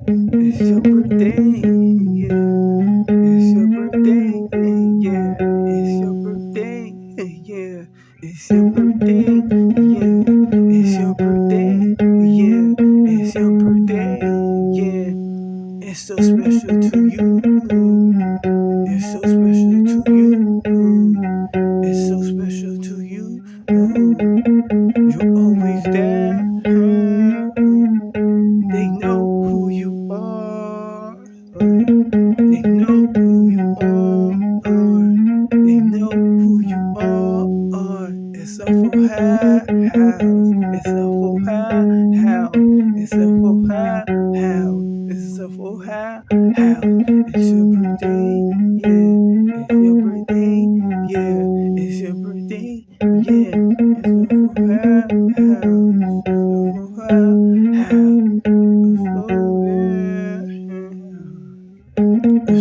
It's your birthday, yeah. It's your birthday, yeah. It's your birthday, yeah. It's your birthday, yeah. It's your birthday, yeah. It's your birthday, yeah. It's so special to you. It's so special to you. It's so special to you. You're always there. They know who you are. They know who you are. They know who you are. It's a full house. It's a full house. It's a full house. It's a full house. It's your birthday, yeah. It's your birthday, yeah. It's your birthday, yeah. It's a full house. It's a full house.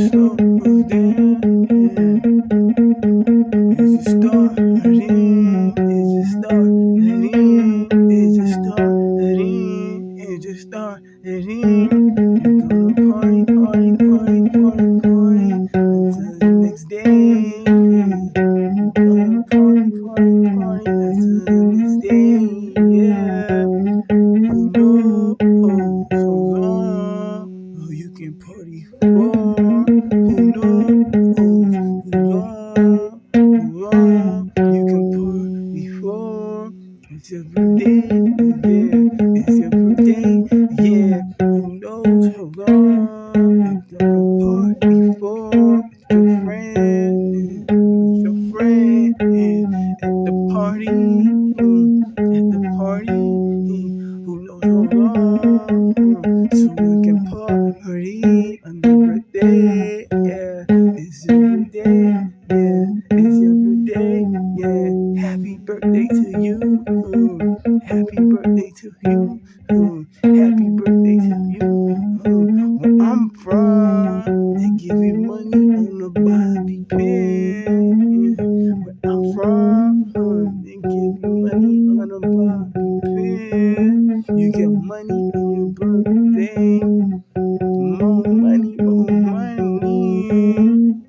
Slow down, slow down. It's just starting, it's just starting, it's just starting, it's just starting. You're gonna party until the next day. You're gonna party until the next day. Yeah, who knows so long? Oh, you can party for. Who knows who long you can party for? It's your birthday, yeah. It's your birthday, yeah. Who knows how long you can party for? It's your friend, at the party, at the party. Who knows how long? Someone can party on your birthday, yeah. It's your birthday, yeah. It's your birthday, yeah. Happy birthday to you. Happy birthday to you. Happy birthday to you. Where I'm from, they give you money on a Bobby pin. Where I'm from, they give you money on a Bobby pin. You get money on your birthday. More money, more money.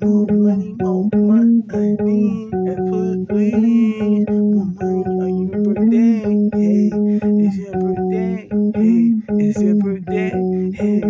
More money, more money. And please, more money on your birthday. Hey, it's your birthday. Hey, it's your birthday. Hey,